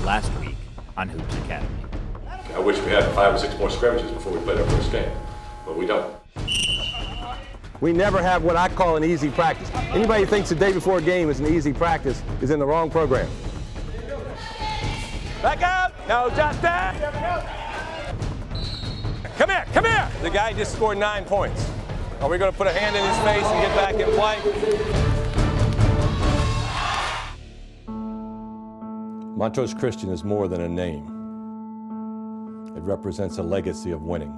last week on Hoops Academy. I wish we had 5 or 6 more scrimmages before we played our first game, but we don't. We never have what I call an easy practice. Anybody who thinks the day before a game is an easy practice is in the wrong program. Back up! No, just that! Come here, come here! The guy just scored 9 points. Are we going to put a hand in his face and get back in play? Montrose Christian is more than a name. It represents a legacy of winning,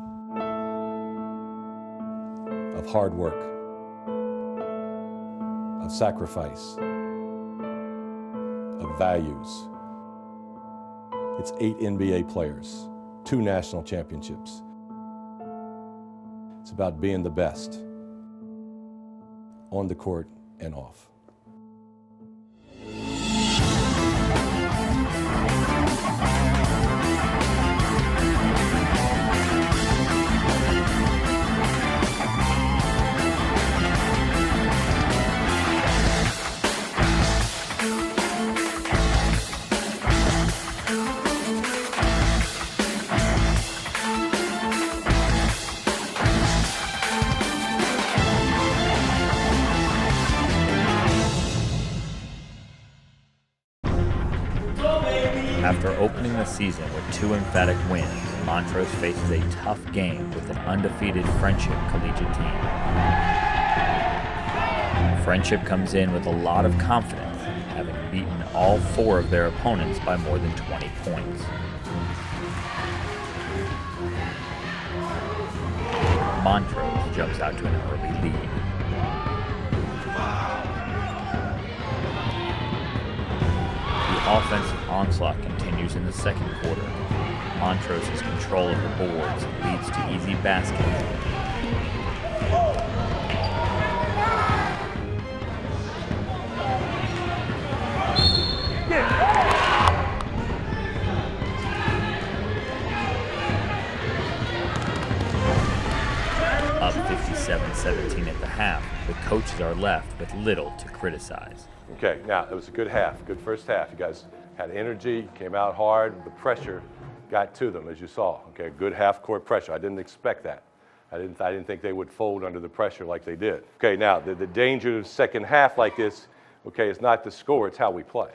of hard work, of sacrifice, of values. It's 8 NBA players, 2 national championships. It's about being the best, on the court and off. After opening the season with 2 emphatic wins, Montrose faces a tough game with an undefeated Friendship collegiate team. Friendship comes in with a lot of confidence, having beaten all 4 of their opponents by more than 20 points. Montrose jumps out to an early lead. The offensive onslaught continues in the second quarter. Montrose's control of the boards leads to easy baskets. Up 57-17 at the half, the coaches are left with little to criticize. Okay, now it was a good half, good first half. You guys had energy, came out hard. The pressure got to them, as you saw. Okay, good half-court pressure. I didn't expect that. I didn't think they would fold under the pressure like they did. Okay, now the danger of the second half like this, okay, it's not the score, it's how we play.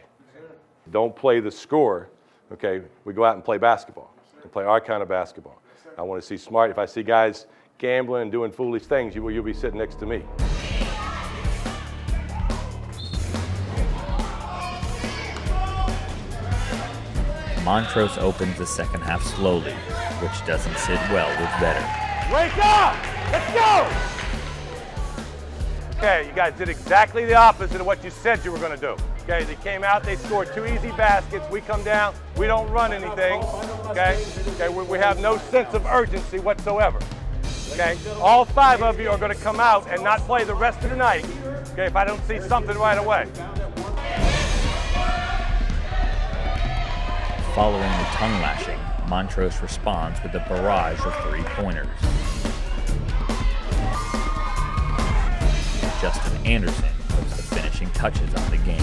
Don't play the score. Okay, we go out and play basketball, and play our kind of basketball. I want to see smart. If I see guys gambling and doing foolish things, you'll be sitting next to me. Montrose opens the second half slowly, which doesn't sit well with veteran. Wake up! Let's go! Okay, you guys did exactly the opposite of what you said you were going to do. Okay, they came out, they scored 2 easy baskets. We come down, we don't run anything. Okay, we have no sense of urgency whatsoever. Okay, all 5 of you are going to come out and not play the rest of the night. Okay, if I don't see something right away. Following the tongue lashing, Montrose responds with a barrage of 3-pointers. Justin Anderson puts the finishing touches on the game.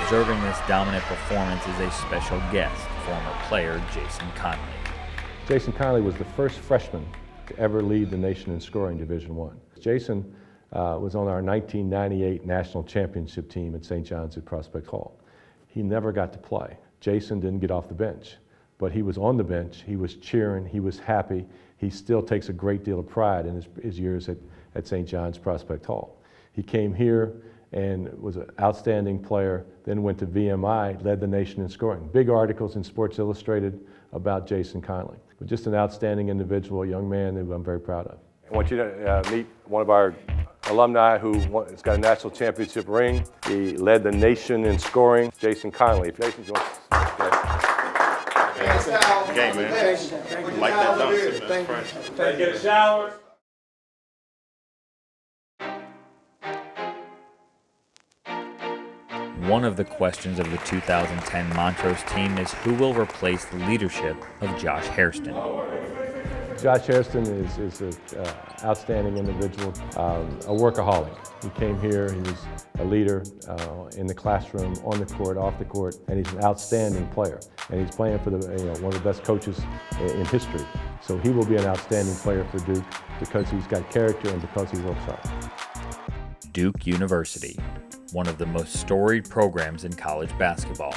Observing this dominant performance is a special guest, former player Jason Conley. Jason Conley was the first freshman to ever lead the nation in scoring Division I. Jason was on our 1998 national championship team at St. John's at Prospect Hall. He never got to play. Jason didn't get off the bench, but he was on the bench, he was cheering, he was happy. He still takes a great deal of pride in his years at St. John's Prospect Hall. He came here and was an outstanding player, then went to VMI, led the nation in scoring. Big articles in Sports Illustrated about Jason Conley. But just an outstanding individual, a young man who I'm very proud of. I want you to meet one of our alumni who has got a national championship ring. He led the nation in scoring, Jason Conley. If Jason joins us. Good game, man. Like that dunk, man. Thank you. Get a shower. One of the questions of the 2010 Montrose team is who will replace the leadership of Josh Hairston. Josh Hairston is an outstanding individual, a workaholic. He came here, he was a leader in the classroom, on the court, off the court, and he's an outstanding player. And he's playing for one of the best coaches in history. So he will be an outstanding player for Duke because he's got character and because he works hard. Duke University, one of the most storied programs in college basketball,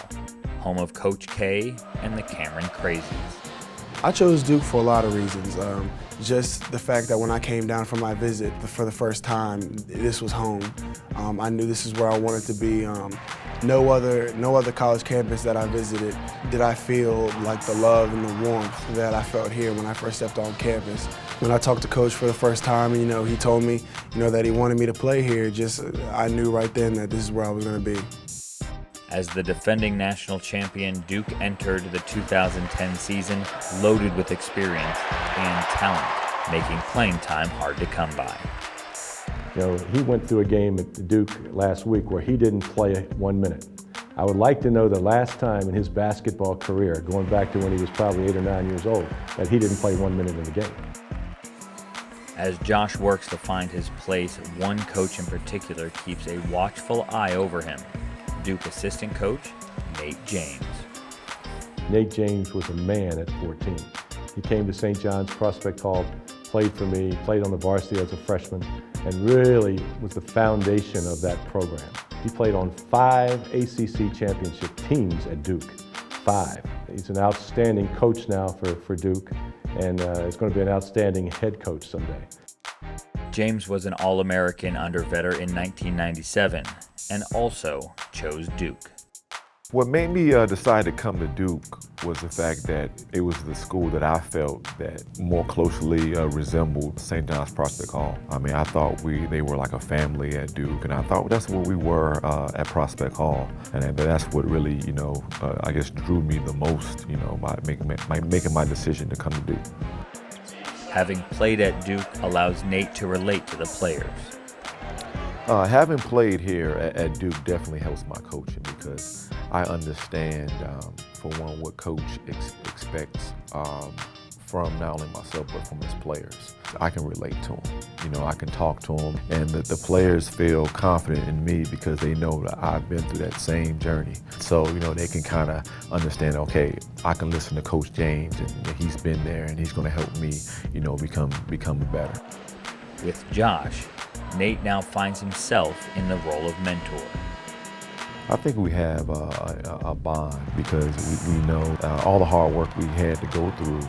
home of Coach K and the Cameron Crazies. I chose Duke for a lot of reasons. Just the fact that when I came down for my visit for the first time, this was home. I knew this is where I wanted to be. No other college campus that I visited did I feel like the love and the warmth that I felt here when I first stepped on campus. When I talked to Coach for the first time, he told me, that he wanted me to play here. I knew right then that this is where I was going to be. As the defending national champion, Duke entered the 2010 season loaded with experience and talent, making playing time hard to come by. He went through a game at Duke last week where he didn't play 1 minute. I would like to know the last time in his basketball career, going back to when he was probably 8 or 9 years old, that he didn't play 1 minute in the game. As Josh works to find his place, one coach in particular keeps a watchful eye over him. Duke assistant coach, Nate James. Nate James was a man at 14. He came to St. John's Prospect Hall, played for me, played on the varsity as a freshman, and really was the foundation of that program. He played on 5 ACC championship teams at Duke, 5. He's an outstanding coach now for Duke, and is going to be an outstanding head coach someday. James was an All-American under Vetter in 1997 and also chose Duke. What made me decide to come to Duke was the fact that it was the school that I felt that more closely resembled St. John's Prospect Hall. I mean, I thought they were like a family at Duke, and I thought that's what we were at Prospect Hall. And that's what really, I guess drew me the most, by making my decision to come to Duke. Having played at Duke allows Nate to relate to the players. Having played here at Duke definitely helps my coaching because I understand, for one, what Coach expects from not only myself but from his players. I can relate to them. I can talk to them, and the players feel confident in me because they know that I've been through that same journey. So, they can kind of understand, okay, I can listen to Coach James, and he's been there, and he's going to help me, become better. With Josh, Nate now finds himself in the role of mentor. I think we have a bond because we know all the hard work we had to go through,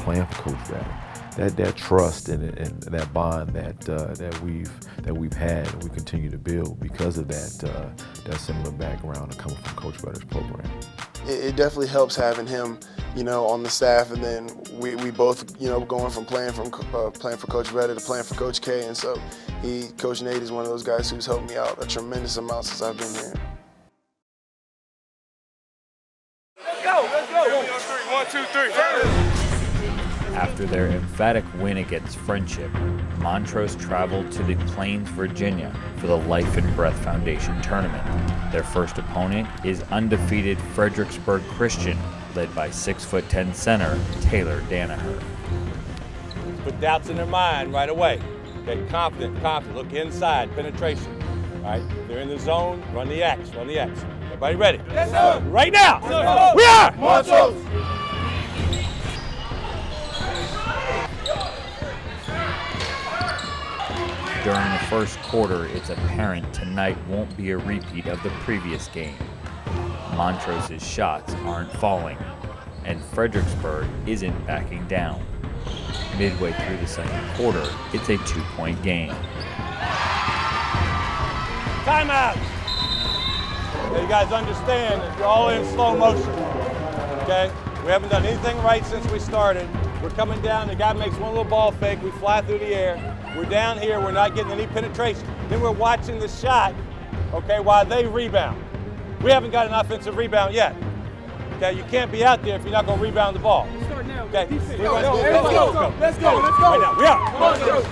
playing for Coach Vetter. That trust and that bond that we've had and we continue to build because of that similar background coming from Coach Vetter's program. It definitely helps having him, on the staff, and then we both, going from playing for Coach Vetter to playing for Coach K, and so Coach Nate is one of those guys who's helped me out a tremendous amount since I've been here. Let's go. 1, 2, 3. After their emphatic win against Friendship, Montrose traveled to the Plains, Virginia for the Life and Breath Foundation tournament. Their first opponent is undefeated Fredericksburg Christian, led by 6'10" center Taylor Danaher. Put doubts in their mind right away. Okay, confident. Look inside, penetration. All right, they're in the zone, run the X. Everybody ready? Yes, sir. Right now. Yes, sir. We are. Montrose. During the first quarter, it's apparent tonight won't be a repeat of the previous game. Montrose's shots aren't falling, and Fredericksburg isn't backing down. Midway through the second quarter, it's a 2-point game. Timeout. Okay, you guys understand that you're all in slow motion. Okay? We haven't done anything right since we started. We're coming down, the guy makes one little ball fake, we fly through the air. We're down here, we're not getting any penetration. Then we're watching the shot, okay, while they rebound. We haven't got an offensive rebound yet. Okay, you can't be out there if you're not going to rebound the ball. Let's start now. Okay, Let's go. Right now, we are.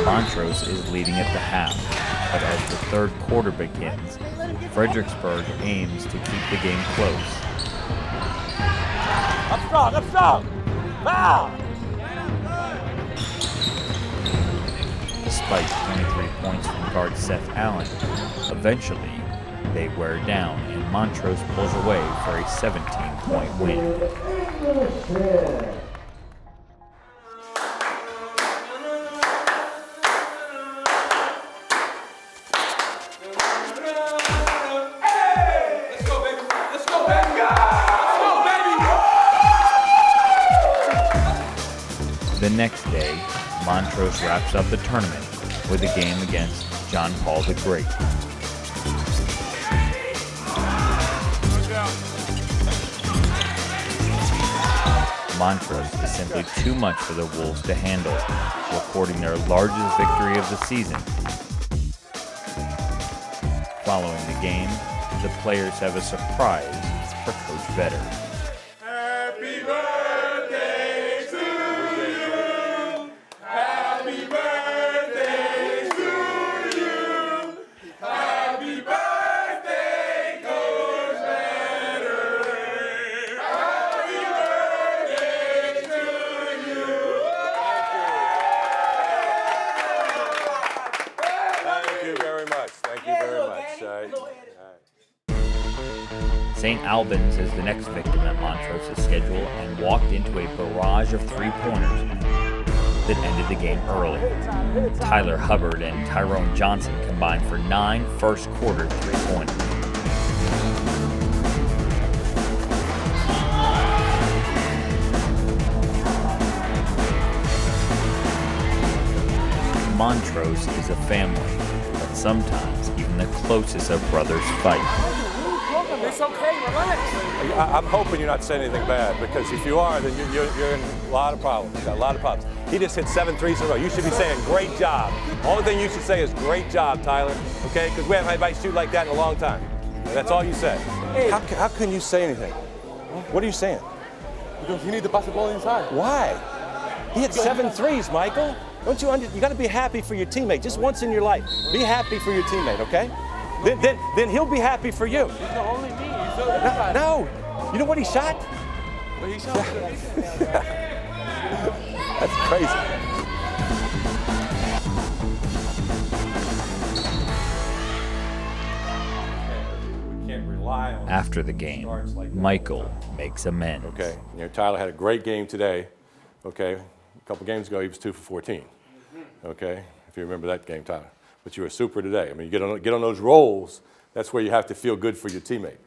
Montrose is leading at the half, but as the third quarter begins, Fredericksburg aims to keep the game close. Up strong, up strong. Foul. Despite 23 points from guard Seth Allen, eventually they wear down and Montrose pulls away for a 17-point win. The next day, Montrose wraps up the tournament with a game against John Paul the Great. Montrose is simply too much for the Wolves to handle, recording their largest victory of the season. Following the game, the players have a surprise for Coach Vetter. Happy birthday to you. Happy birthday to you. Happy birthday, Coach Vetter. Happy birthday to you. Thank you very much. Thank you very much. St. Albans is the next victim at Montrose's schedule and walked into a barrage of three-pointers that ended the game early. Tyler Hubbard and Tyrone Johnson combined for 9 first-quarter three-pointers. Montrose is a family, but sometimes even the closest of brothers fight. It's okay, relax. I'm hoping you're not saying anything bad, because if you are, then you're in a lot of problems. You got a lot of problems. He just hit 7 threes in a row. You should be saying great job. The only thing you should say is great job, Tyler, okay? Because we haven't had anybody shoot like that in a long time. That's all you say. How can you say anything? What are you saying? Because you need to pass the ball inside. Why? He hit 7 threes, Michael. Don't you you got to be happy for your teammate just once in your life. Be happy for your teammate, okay? Then he'll be happy for you. It's not only me. It's everybody. No. You know what he shot? But he shot. That's crazy. We can't rely on. After the game, Michael makes amends. Okay. Tyler had a great game today. Okay. A couple games ago, he was 2 for 14. Okay. If you remember that game, Tyler. But you were super today. I mean, you get on those rolls. That's where you have to feel good for your teammate.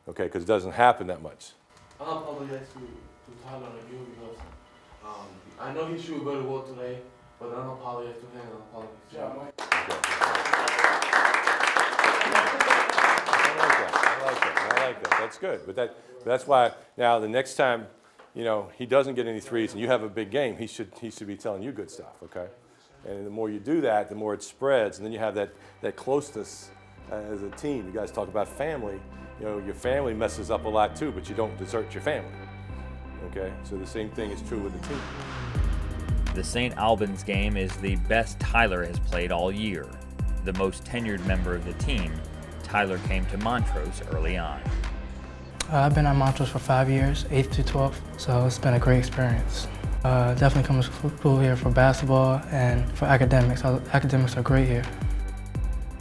Okay, because it doesn't happen that much. I apologize to Tyler and you because I know he should go to work today, but I don't apologize to him. I apologize to him. I like that. That's good. But that's why now the next time, he doesn't get any threes and you have a big game, he should be telling you good stuff. Okay. And the more you do that, the more it spreads, and then you have that closeness as a team. You guys talk about family. Your family messes up a lot too, but you don't desert your family. Okay, so the same thing is true with the team. The St. Albans game is the best Tyler has played all year. The most tenured member of the team, Tyler came to Montrose early on. I've been at Montrose for 5 years, 8th to 12th, so it's been a great experience. Definitely come to school here for basketball and for academics. Academics are great here.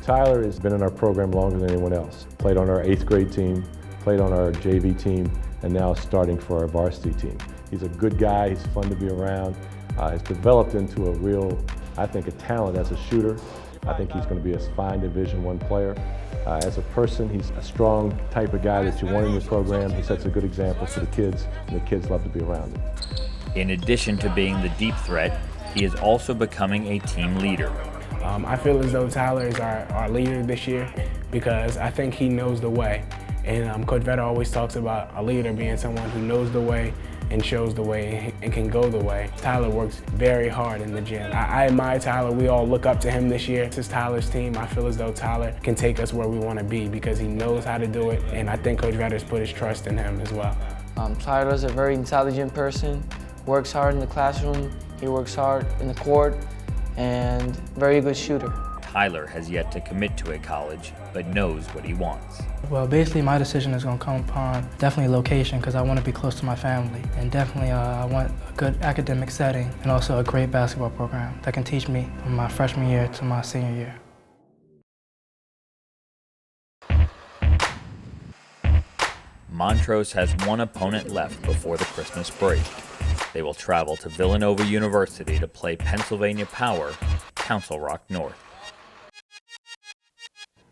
Tyler has been in our program longer than anyone else. Played on our 8th grade team, played on our JV team, and now starting for our varsity team. He's a good guy, he's fun to be around. Has developed into a real, I think, a talent as a shooter. I think he's going to be a fine Division I player. As a person, he's a strong type of guy that you want in your program. He sets a good example for the kids, and the kids love to be around him. In addition to being the deep threat, he is also becoming a team leader. I feel as though Tyler is our leader this year because I think he knows the way. And Coach Vetter always talks about a leader being someone who knows the way and shows the way and can go the way. Tyler works very hard in the gym. I admire Tyler. We all look up to him this year. This is Tyler's team. I feel as though Tyler can take us where we want to be because he knows how to do it. And I think Coach Vetter's put his trust in him as well. Tyler's a very intelligent person, works hard in the classroom, he works hard in the court, and very good shooter. Tyler has yet to commit to a college, but knows what he wants. Well, basically my decision is going to come upon definitely location because I want to be close to my family. And definitely I want a good academic setting and also a great basketball program that can teach me from my freshman year to my senior year. Montrose has one opponent left before the Christmas break. They will travel to Villanova University to play Pennsylvania Power, Council Rock North.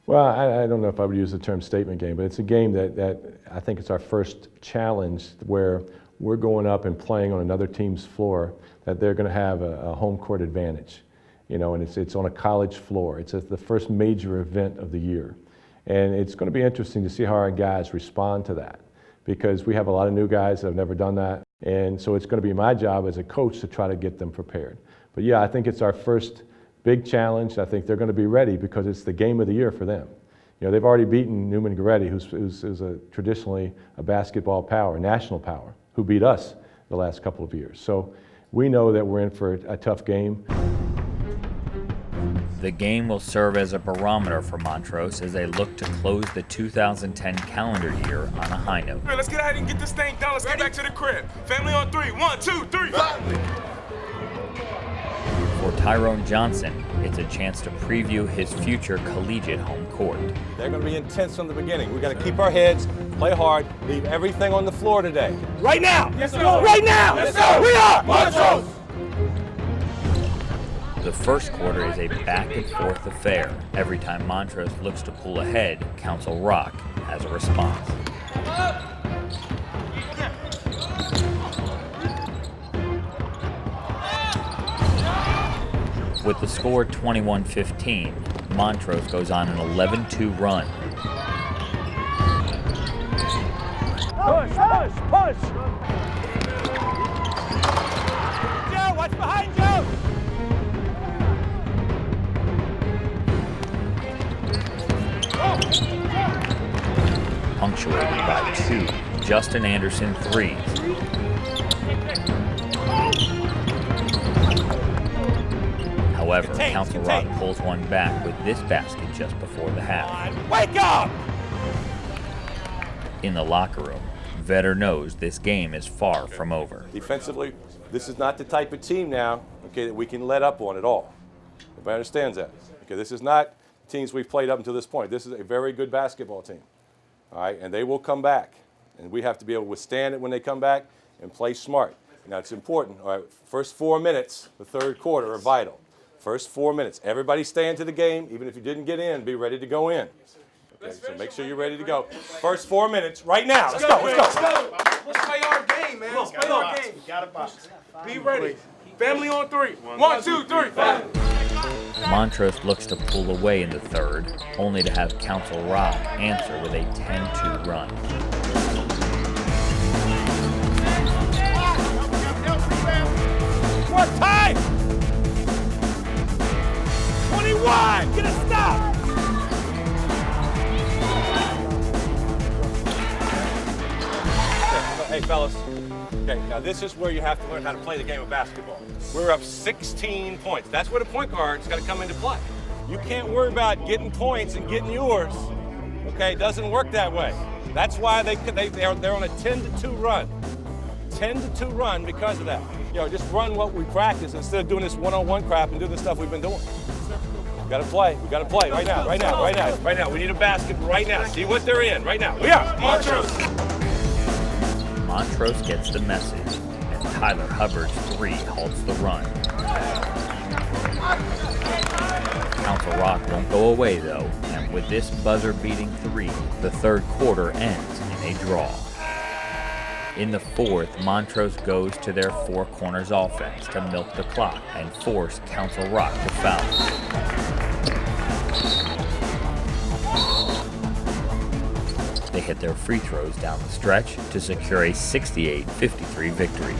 Well, I don't know if I would use the term statement game, but it's a game that I think it's our first challenge where we're going up and playing on another team's floor, that they're going to have a home court advantage. You know, and it's on a college floor. It's the first major event of the year. And it's going to be interesting to see how our guys respond to that, because we have a lot of new guys that have never done that. And so it's going to be my job as a coach to try to get them prepared. But yeah, I think it's our first big challenge. I think they're going to be ready because it's the game of the year for them. You know, they've already beaten Newman Goretti, who's traditionally a basketball power, national power, who beat us the last couple of years. So we know that we're in for a tough game. The game will serve as a barometer for Montrose as they look to close the 2010 calendar year on a high note. Hey, let's get ahead and get this thing done. Let's get back to the crib. Family on three. 1, 2, 3. For Tyrone Johnson, it's a chance to preview his future collegiate home court. They're going to be intense from the beginning. We've got to keep our heads, play hard, leave everything on the floor today. Right now! Yes, sir. Right now! Yes, sir. We are Montrose! The first quarter is a back-and-forth affair. Every time Montrose looks to pull ahead, Council Rock has a response. With the score 21-15, Montrose goes on an 11-2 run. Push! Joe, watch behind Joe! Punctuated by 2 Justin Anderson threes. However, Council Rock pulls one back with this basket just before the half. Wake up! In the locker room, Vetter knows this game is far from over. Defensively, this is not the type of team now, okay, that we can let up on at all. Everybody understands that. Okay, this is not teams we've played up until this point. This is a very good basketball team. All right, and they will come back. And we have to be able to withstand it when they come back and play smart. Now, it's important. All right, first 4 minutes, the third quarter, are vital. First 4 minutes. Everybody stay into the game. Even if you didn't get in, be ready to go in. Okay, so make sure you're ready to go. First 4 minutes, right now. Let's go. Let's play our game, man. Let's play our game. Be ready. Family on three. 1, 2, 3. Montrose looks to pull away in the third, only to have Council Rock answer with a 10-2 run. What time? 21! Get a stop! Hey, fellas. Okay, now this is where you have to learn how to play the game of basketball. We're up 16 points. That's where the point guard's got to come into play. You can't worry about getting points and getting yours. Okay, it doesn't work that way. That's why they're on a 10-2 run. 10-2 run because of that. You know, just run what we practice instead of doing this one-on-one crap and do the stuff we've been doing. We gotta play. We gotta play right now. We need a basket right now. See what they're in right now. We are Montrose. Montrose gets the message, and Tyler Hubbard's 3 halts the run. Council Rock won't go away though, and with this buzzer-beating 3, the third quarter ends in a draw. In the fourth, Montrose goes to their 4 corners offense to milk the clock and force Council Rock to foul. They hit their free throws down the stretch to secure a 68-53 victory.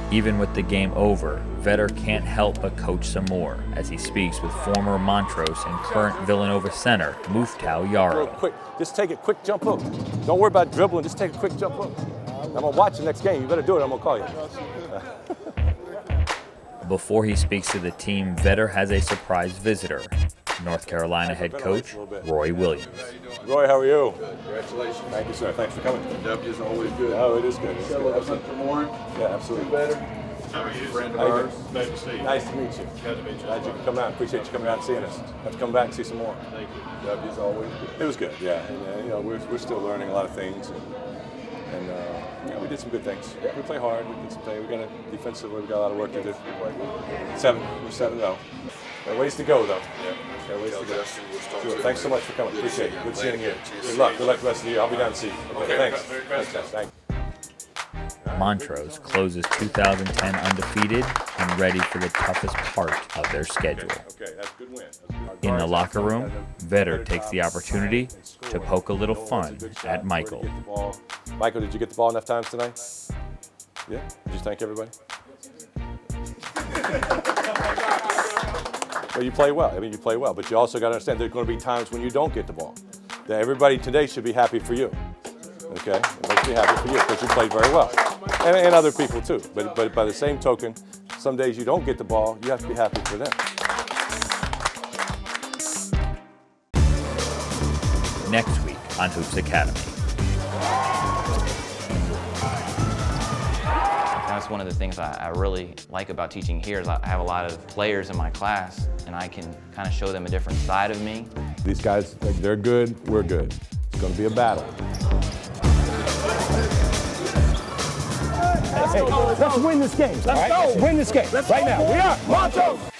Even with the game over, Vetter can't help but coach some more as he speaks with former Montrose and current Villanova center Muftau Real Yaro. quick, just take a quick jump hook. Don't worry about dribbling, just take a quick jump hook. I'm gonna watch the next game. You better do it, I'm gonna call you. Before he speaks to the team, Vetter has a surprise visitor, North Carolina head coach Roy Williams. Roy, how are you? Good. Congratulations. Thank you, sir. Thanks for coming. W is always good. Oh, it is good. It's good. Absolutely. For more? Yeah, absolutely. Better. How are you? Friend of ours. Nice to see you. Nice to meet you. Glad to meet you. Glad you could come out. Appreciate you coming out and seeing us. Have to come back and see some more. Thank you. W is always good. It was good, yeah. And you know, we're still learning a lot of things, and you know, we did some good things. We play hard. We did some things. We got defensively. We got a lot of work to do. We're 7-0. Got ways to go, though. Yeah. Got ways to go. We'll Sure. Thanks so much for coming. Appreciate it. Good seeing you. Good luck. Good luck the rest of the year. I'll be down to see you. Okay. Thanks. Thanks. Thanks. Montrose closes 2010 undefeated and ready for the toughest part of their schedule. Okay, that's a good win. In the locker room, Vetter takes the opportunity to poke a little fun at Michael. Michael, did you get the ball enough times tonight? Yeah? Did you thank everybody? Well, you play well. I mean, you play well, but you also got to understand there's going to be times when you don't get the ball. That everybody today should be happy for you. Okay? It makes me happy for you because you played very well. And other people too. But by the same token, some days you don't get the ball, you have to be happy for them. Next week on Hoops Academy. That's one of the things I really like about teaching here is I have a lot of players in my class and I can kind of show them a different side of me. These guys, they're good, we're good. It's going to be a battle. Let's win this game. Let's go. Win this game. Right now. We are Montrose.